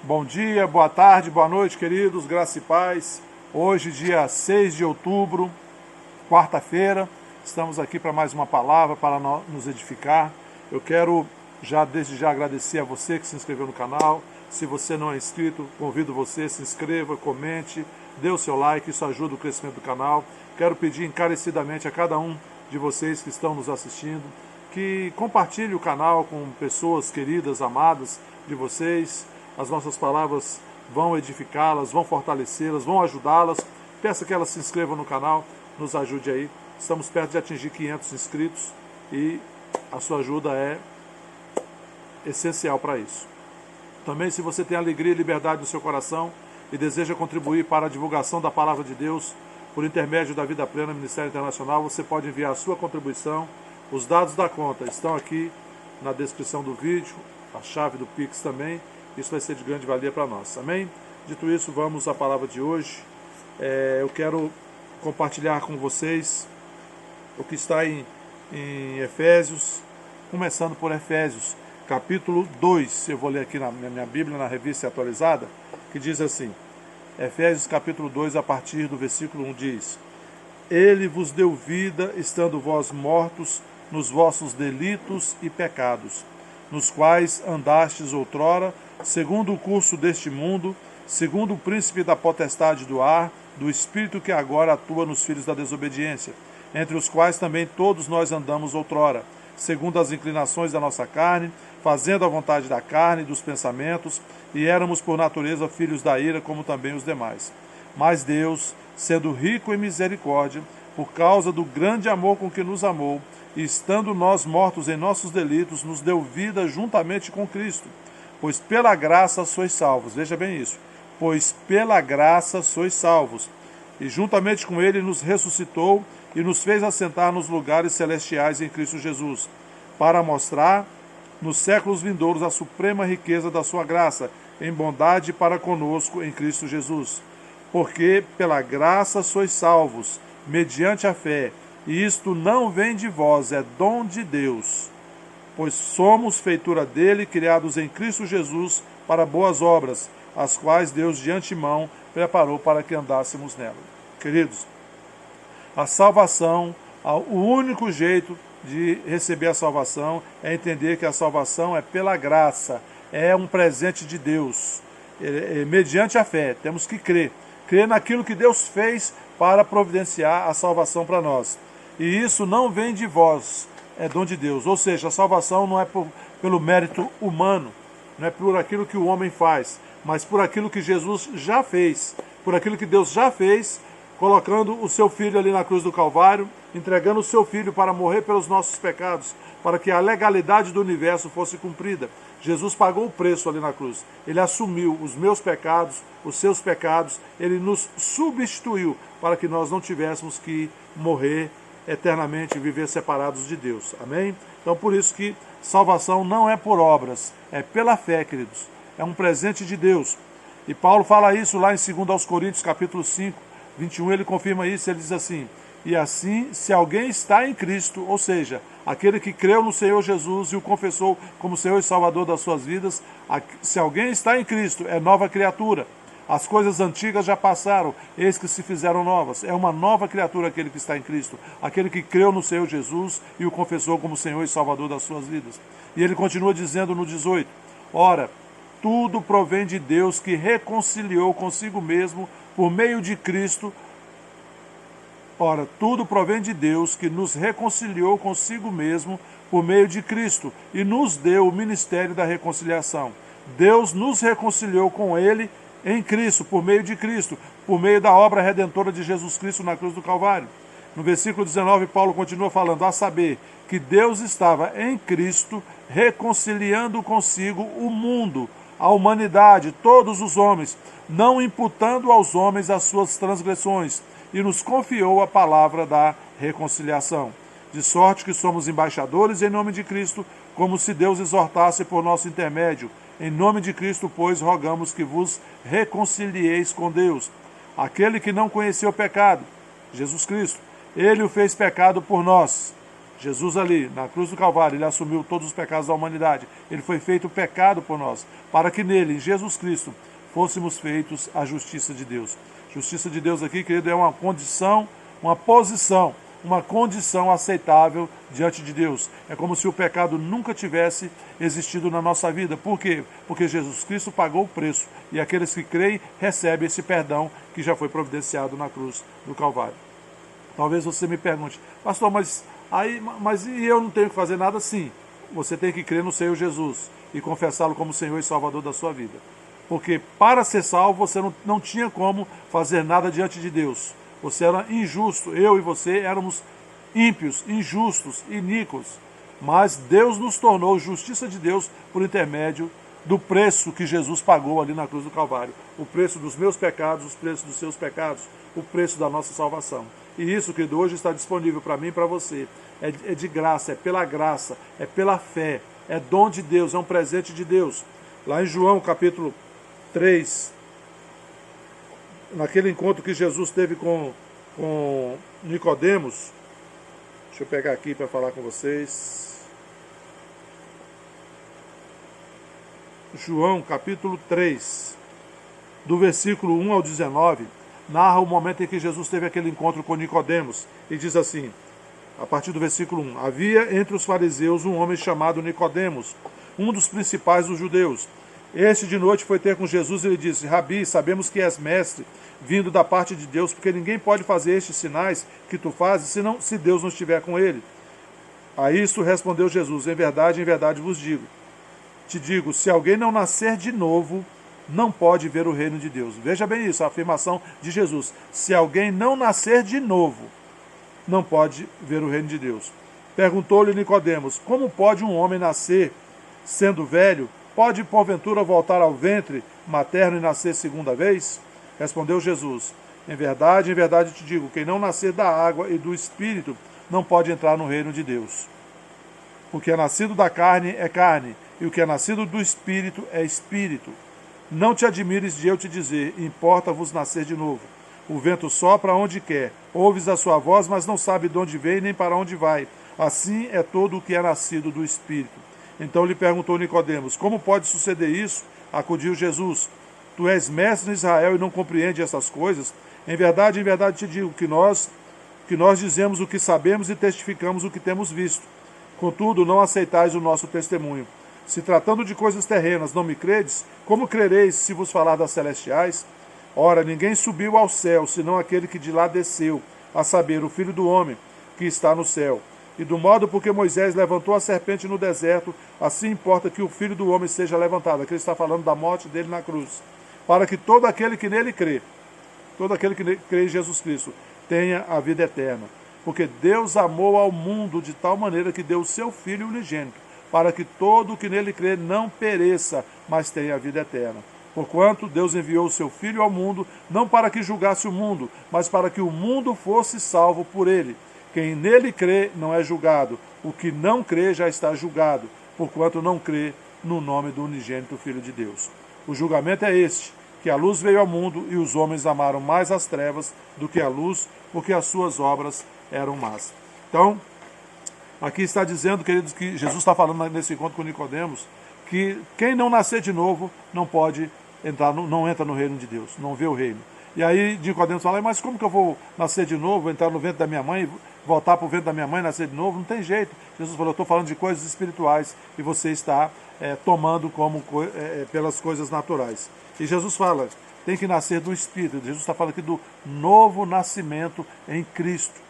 Bom dia, boa tarde, boa noite, queridos, graça e paz. Hoje, dia 6 de outubro, quarta-feira, estamos aqui para mais uma palavra para nos edificar. Eu quero desde já agradecer a você que se inscreveu no canal. Se você não é inscrito, convido você, se inscreva, comente, dê o seu like, isso ajuda o crescimento do canal. Quero pedir encarecidamente a cada um de vocês que estão nos assistindo que compartilhe o canal com pessoas queridas, amadas de vocês. As nossas palavras vão edificá-las, vão fortalecê-las, vão ajudá-las. Peço que elas se inscrevam no canal, nos ajude aí. Estamos perto de atingir 500 inscritos e a sua ajuda é essencial para isso. Também, se você tem alegria e liberdade no seu coração e deseja contribuir para a divulgação da Palavra de Deus por intermédio da Vida Plena Ministério Internacional, você pode enviar a sua contribuição. Os dados da conta estão aqui na descrição do vídeo, a chave do Pix também. Isso vai ser de grande valia para nós, amém? Dito isso, vamos à palavra de hoje. Eu quero compartilhar com vocês o que está em Efésios, começando por Efésios, capítulo 2. Eu vou ler aqui na minha Bíblia, na revista atualizada, que diz assim, Efésios capítulo 2, a partir do versículo 1, diz: Ele vos deu vida, estando vós mortos nos vossos delitos e pecados, nos quais andastes outrora, segundo o curso deste mundo, segundo o príncipe da potestade do ar, do espírito que agora atua nos filhos da desobediência, entre os quais também todos nós andamos outrora, segundo as inclinações da nossa carne, fazendo a vontade da carne e dos pensamentos, e éramos por natureza filhos da ira, como também os demais. Mas Deus, sendo rico em misericórdia, por causa do grande amor com que nos amou, e estando nós mortos em nossos delitos, nos deu vida juntamente com Cristo. Pois pela graça sois salvos. Veja bem isso. Pois pela graça sois salvos. E juntamente com Ele nos ressuscitou e nos fez assentar nos lugares celestiais em Cristo Jesus, para mostrar nos séculos vindouros a suprema riqueza da sua graça, em bondade para conosco em Cristo Jesus. Porque pela graça sois salvos, mediante a fé, e isto não vem de vós, é dom de Deus. Pois somos feitura dele, criados em Cristo Jesus, para boas obras, as quais Deus de antemão preparou para que andássemos nela. Queridos, a salvação, o único jeito de receber a salvação é entender que a salvação é pela graça, é um presente de Deus, mediante a fé. Temos que crer naquilo que Deus fez para providenciar a salvação para nós. E isso não vem de vós, é dom de Deus. Ou seja, a salvação não é pelo mérito humano, não é por aquilo que o homem faz, mas por aquilo que Jesus já fez, por aquilo que Deus já fez, colocando o seu Filho ali na cruz do Calvário, entregando o seu Filho para morrer pelos nossos pecados, para que a legalidade do universo fosse cumprida. Jesus pagou o preço ali na cruz. Ele assumiu os meus pecados, os seus pecados, ele nos substituiu para que nós não tivéssemos que morrer eternamente e viver separados de Deus. Amém? Então, por isso que salvação não é por obras, é pela fé, queridos. É um presente de Deus. E Paulo fala isso lá em 2 Coríntios, capítulo 5, 21, ele confirma isso, ele diz assim: e assim, se alguém está em Cristo, ou seja, aquele que creu no Senhor Jesus e o confessou como Senhor e Salvador das suas vidas, se alguém está em Cristo, é nova criatura. As coisas antigas já passaram, eis que se fizeram novas. É uma nova criatura aquele que está em Cristo, aquele que creu no Senhor Jesus e o confessou como Senhor e Salvador das suas vidas. E ele continua dizendo no 18, ora, tudo provém de Deus que reconciliou consigo mesmo por meio de Cristo. Ora, tudo provém de Deus que nos reconciliou consigo mesmo por meio de Cristo e nos deu o ministério da reconciliação. Deus nos reconciliou com Ele em Cristo, por meio de Cristo, por meio da obra redentora de Jesus Cristo na cruz do Calvário. No versículo 19, Paulo continua falando, a saber, que Deus estava em Cristo reconciliando consigo o mundo, a humanidade, todos os homens, não imputando aos homens as suas transgressões, e nos confiou a palavra da reconciliação. De sorte que somos embaixadores em nome de Cristo, como se Deus exortasse por nosso intermédio. Em nome de Cristo, pois, rogamos que vos reconcilieis com Deus. Aquele que não conheceu o pecado, Jesus Cristo, ele o fez pecado por nós, Jesus ali, na cruz do Calvário, ele assumiu todos os pecados da humanidade. Ele foi feito pecado por nós, para que nele, em Jesus Cristo, fôssemos feitos a justiça de Deus. Justiça de Deus aqui, querido, é uma condição, uma posição, uma condição aceitável diante de Deus. É como se o pecado nunca tivesse existido na nossa vida. Por quê? Porque Jesus Cristo pagou o preço. E aqueles que creem recebem esse perdão que já foi providenciado na cruz do Calvário. Talvez você me pergunte, pastor, mas e eu não tenho que fazer nada? Sim. Você tem que crer no Senhor Jesus e confessá-lo como Senhor e Salvador da sua vida. Porque para ser salvo você não tinha como fazer nada diante de Deus. Você era injusto, eu e você éramos ímpios, injustos, iníquos. Mas Deus nos tornou justiça de Deus por intermédio do preço que Jesus pagou ali na cruz do Calvário. O preço dos meus pecados, o preço dos seus pecados, o preço da nossa salvação. E isso, querido, hoje está disponível para mim e para você. É de graça, é pela fé, é dom de Deus, é um presente de Deus. Lá em João capítulo 3, naquele encontro que Jesus teve com Nicodemos, deixa eu pegar aqui para falar com vocês. João capítulo 3, do versículo 1 ao 19, narra o momento em que Jesus teve aquele encontro com Nicodemos, e diz assim, a partir do versículo 1, havia entre os fariseus um homem chamado Nicodemos, um dos principais dos judeus. Este de noite foi ter com Jesus e lhe disse, Rabi, sabemos que és mestre, vindo da parte de Deus, porque ninguém pode fazer estes sinais que tu fazes, se Deus não estiver com ele. A isso respondeu Jesus, em verdade vos digo, te digo, se alguém não nascer de novo, não pode ver o reino de Deus. Veja bem isso, a afirmação de Jesus. Se alguém não nascer de novo, não pode ver o reino de Deus. Perguntou-lhe Nicodemos, como pode um homem nascer sendo velho? Pode, porventura, voltar ao ventre materno e nascer segunda vez? Respondeu Jesus, em verdade te digo, quem não nascer da água e do Espírito não pode entrar no reino de Deus. O que é nascido da carne é carne, e o que é nascido do Espírito é Espírito. Não te admires de eu te dizer, importa-vos nascer de novo. O vento sopra onde quer, ouves a sua voz, mas não sabe de onde vem nem para onde vai. Assim é todo o que é nascido do Espírito. Então lhe perguntou Nicodemos, como pode suceder isso? Acudiu Jesus, tu és mestre em Israel e não compreende essas coisas? Em verdade te digo que nós dizemos o que sabemos e testificamos o que temos visto. Contudo, não aceitais o nosso testemunho. Se tratando de coisas terrenas não me credes, como crereis se vos falar das celestiais? Ora, ninguém subiu ao céu, senão aquele que de lá desceu, a saber, o Filho do Homem, que está no céu. E do modo porque Moisés levantou a serpente no deserto, assim importa que o Filho do Homem seja levantado. Aqui ele está falando da morte dele na cruz. Para que todo aquele que nele crê, todo aquele que crê em Jesus Cristo, tenha a vida eterna. Porque Deus amou ao mundo de tal maneira que deu o seu Filho unigênito, para que todo o que nele crê não pereça, mas tenha a vida eterna. Porquanto Deus enviou o seu Filho ao mundo, não para que julgasse o mundo, mas para que o mundo fosse salvo por ele. Quem nele crê não é julgado, o que não crê já está julgado, porquanto não crê no nome do unigênito Filho de Deus. O julgamento é este, que a luz veio ao mundo e os homens amaram mais as trevas do que a luz, porque as suas obras eram más. Então, aqui está dizendo, queridos, que Jesus está falando nesse encontro com Nicodemos, que quem não nascer de novo não pode entrar, não entra no reino de Deus, não vê o reino. E aí Nicodemos fala, mas como que eu vou nascer de novo, entrar no ventre da minha mãe, voltar para o ventre da minha mãe, nascer de novo? Não tem jeito. Jesus falou, eu estou falando de coisas espirituais e você está tomando como pelas coisas naturais. E Jesus fala, tem que nascer do Espírito. Jesus está falando aqui do novo nascimento em Cristo.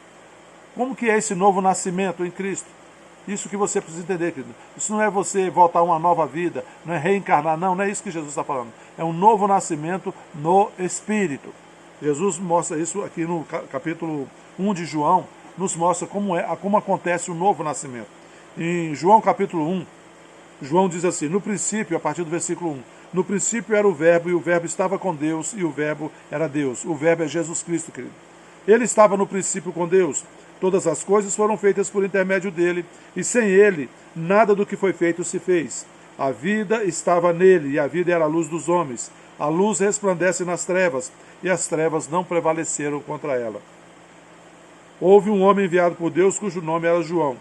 Como que é esse novo nascimento em Cristo? Isso que você precisa entender, querido. Isso não é você voltar a uma nova vida, não é reencarnar, não é isso que Jesus está falando. É um novo nascimento no Espírito. Jesus mostra isso aqui no capítulo 1 de João, nos mostra como acontece o novo nascimento. Em João capítulo 1, João diz assim, no princípio, a partir do versículo 1, no princípio era o Verbo, e o Verbo estava com Deus, e o Verbo era Deus. O Verbo é Jesus Cristo, querido. Ele estava no princípio com Deus. Todas as coisas foram feitas por intermédio dele, e sem ele, nada do que foi feito se fez. A vida estava nele, e a vida era a luz dos homens. A luz resplandece nas trevas, e as trevas não prevaleceram contra ela. Houve um homem enviado por Deus, cujo nome era João.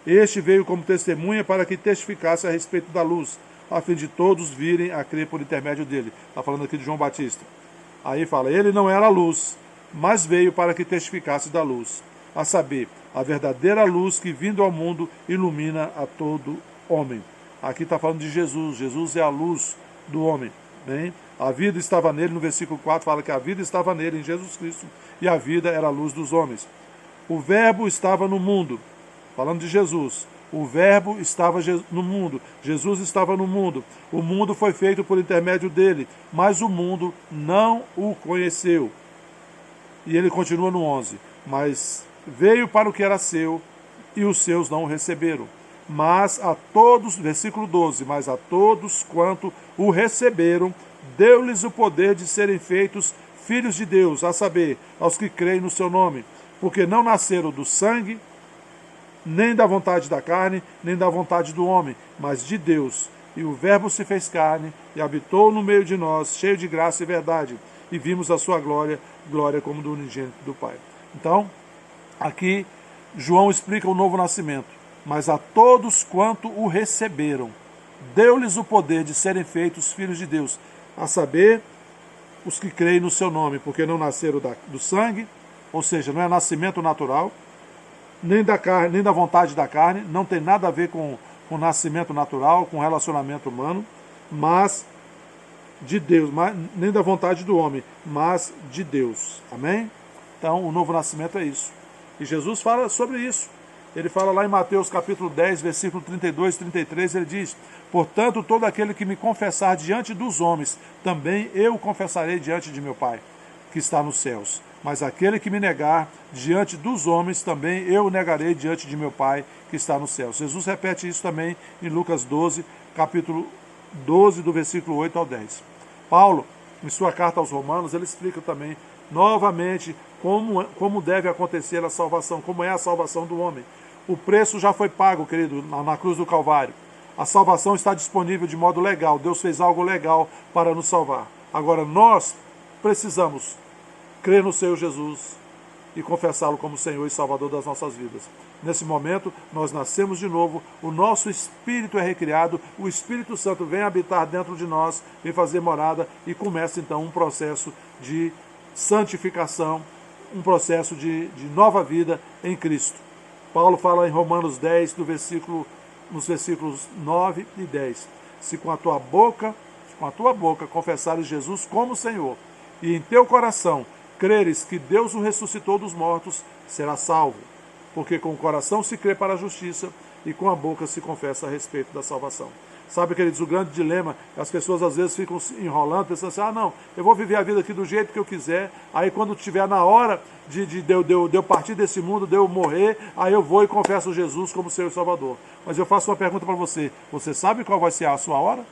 Este veio como testemunha para que testificasse a respeito da luz, a fim de todos virem a crer por intermédio dele. Está falando aqui de João Batista. Aí fala, ele não era a luz, mas veio para que testificasse da luz, a saber, a verdadeira luz que vindo ao mundo ilumina a todo homem. Aqui está falando de Jesus. Jesus é a luz do homem. Bem? A vida estava nele, no versículo 4 fala que a vida estava nele, em Jesus Cristo, e a vida era a luz dos homens. O verbo estava no mundo, falando de Jesus. O verbo estava no mundo, Jesus estava no mundo. O mundo foi feito por intermédio dele, mas o mundo não o conheceu. E ele continua no 11. Mas veio para o que era seu, e os seus não o receberam. Mas a todos, versículo 12, mas a todos quanto o receberam, deu-lhes o poder de serem feitos filhos de Deus, a saber, aos que creem no seu nome, porque não nasceram do sangue, nem da vontade da carne, nem da vontade do homem, mas de Deus. E o Verbo se fez carne e habitou no meio de nós, cheio de graça e verdade, e vimos a sua glória, glória como do unigênito do Pai. Então, aqui João explica o novo nascimento. Mas a todos quanto o receberam, deu-lhes o poder de serem feitos filhos de Deus, a saber, os que creem no seu nome, porque não nasceram do sangue, ou seja, não é nascimento natural, nem da carne, nem da vontade da carne, não tem nada a ver com nascimento natural, com relacionamento humano, mas de Deus, nem da vontade do homem, mas de Deus. Amém? Então, o novo nascimento é isso. E Jesus fala sobre isso. Ele fala lá em Mateus capítulo 10, versículo 32 e 33, ele diz, portanto, todo aquele que me confessar diante dos homens, também eu o confessarei diante de meu Pai, que está nos céus. Mas aquele que me negar diante dos homens, também eu o negarei diante de meu Pai, que está nos céus. Jesus repete isso também em Lucas 12, capítulo 12, do versículo 8 ao 10. Paulo, em sua carta aos Romanos, ele explica também, novamente, como deve acontecer a salvação, como é a salvação do homem. O preço já foi pago, querido, na cruz do Calvário. A salvação está disponível de modo legal. Deus fez algo legal para nos salvar. Agora, nós precisamos crer no Senhor Jesus e confessá-lo como Senhor e Salvador das nossas vidas. Nesse momento, nós nascemos de novo, o nosso espírito é recriado, o Espírito Santo vem habitar dentro de nós, vem fazer morada e começa então um processo de santificação, um processo de nova vida em Cristo. Paulo fala em Romanos 10, nos versículos 9 e 10. Se com a tua boca confessares Jesus como Senhor, e em teu coração creres que Deus o ressuscitou dos mortos, serás salvo. Porque com o coração se crê para a justiça, e com a boca se confessa a respeito da salvação. Sabe, queridos, o grande dilema, as pessoas às vezes ficam se enrolando, pensando assim, não, eu vou viver a vida aqui do jeito que eu quiser, aí quando estiver na hora de eu partir desse mundo, de eu morrer, aí eu vou e confesso Jesus como Senhor e Salvador. Mas eu faço uma pergunta para você, você sabe qual vai ser a sua hora?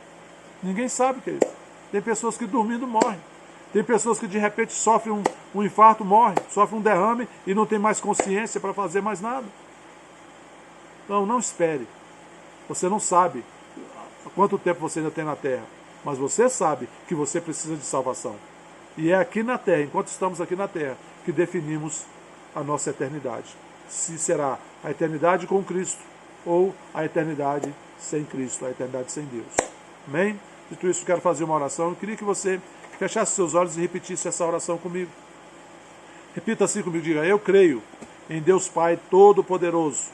Ninguém sabe, querido. Tem pessoas que dormindo morrem. Tem pessoas que de repente sofrem um infarto, morrem, sofrem um derrame e não tem mais consciência para fazer mais nada. Então, não espere. Você não sabe quanto tempo você ainda tem na terra, mas você sabe que você precisa de salvação. E é aqui na terra, enquanto estamos aqui na terra, que definimos a nossa eternidade. Se será a eternidade com Cristo ou a eternidade sem Cristo, a eternidade sem Deus. Amém? Dito isso, quero fazer uma oração. Eu queria que você fechasse seus olhos e repetisse essa oração comigo. Repita assim comigo, diga, eu creio em Deus Pai Todo-Poderoso,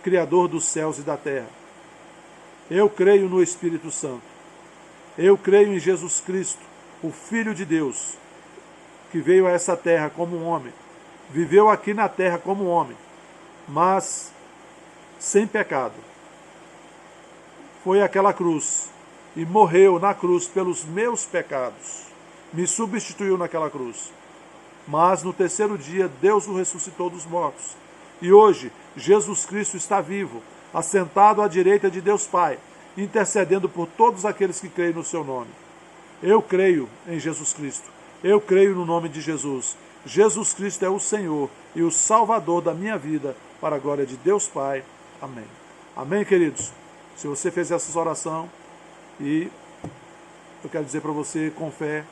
Criador dos céus e da terra. Eu creio no Espírito Santo. Eu creio em Jesus Cristo, o Filho de Deus, que veio a essa terra como um homem, viveu aqui na terra como um homem, mas sem pecado. Foi àquela cruz e morreu na cruz pelos meus pecados. Me substituiu naquela cruz. Mas no terceiro dia Deus o ressuscitou dos mortos. E hoje Jesus Cristo está vivo, assentado à direita de Deus Pai, intercedendo por todos aqueles que creem no seu nome. Eu creio em Jesus Cristo. Eu creio no nome de Jesus. Jesus Cristo é o Senhor e o Salvador da minha vida, para a glória de Deus Pai. Amém. Amém, queridos? Se você fez essa oração, e eu quero dizer para você, com fé,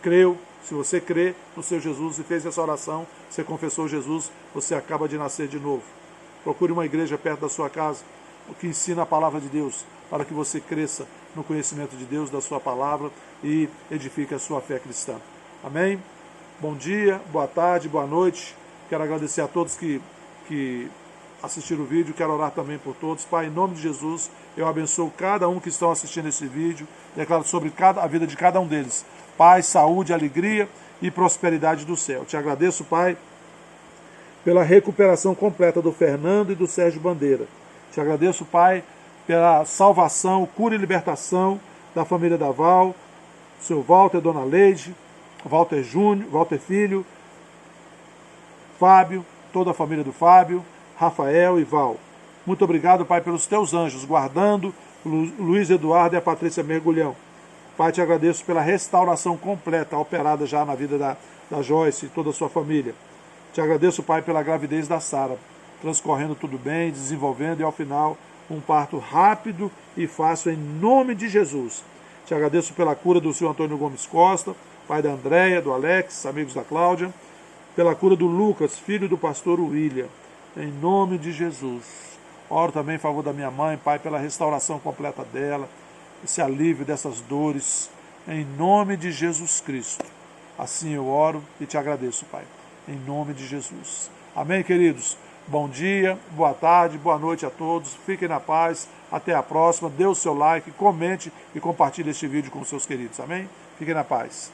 creu. Se você crê no seu Jesus e fez essa oração, você confessou Jesus, você acaba de nascer de novo. Procure uma igreja perto da sua casa, que ensina a palavra de Deus, para que você cresça no conhecimento de Deus, da sua palavra, e edifique a sua fé cristã. Amém? Bom dia, boa tarde, boa noite. Quero agradecer a todos que assistiram o vídeo. Quero orar também por todos. Pai, em nome de Jesus, eu abençoo cada um que estão assistindo esse vídeo. Declaro sobre a vida de cada um deles paz, saúde, alegria e prosperidade do céu. Te agradeço, Pai, pela recuperação completa do Fernando e do Sérgio Bandeira. Te agradeço, Pai, pela salvação, cura e libertação da família da Val, seu Walter, Dona Leide, Walter Júnior, Walter Filho, Fábio, toda a família do Fábio, Rafael e Val. Muito obrigado, Pai, pelos teus anjos, guardando o Luiz Eduardo e a Patrícia Mergulhão. Pai, te agradeço pela restauração completa, operada já na vida da Joyce e toda a sua família. Te agradeço, Pai, pela gravidez da Sara, transcorrendo tudo bem, desenvolvendo e ao final um parto rápido e fácil em nome de Jesus. Te agradeço pela cura do senhor Antônio Gomes Costa, pai da Andréia, do Alex, amigos da Cláudia, pela cura do Lucas, filho do pastor William, em nome de Jesus. Oro também em favor da minha mãe, Pai, pela restauração completa dela, esse alívio dessas dores, em nome de Jesus Cristo. Assim eu oro e te agradeço, Pai, em nome de Jesus. Amém, queridos? Bom dia, boa tarde, boa noite a todos. Fiquem na paz. Até a próxima. Dê o seu like, comente e compartilhe este vídeo com seus queridos. Amém? Fiquem na paz.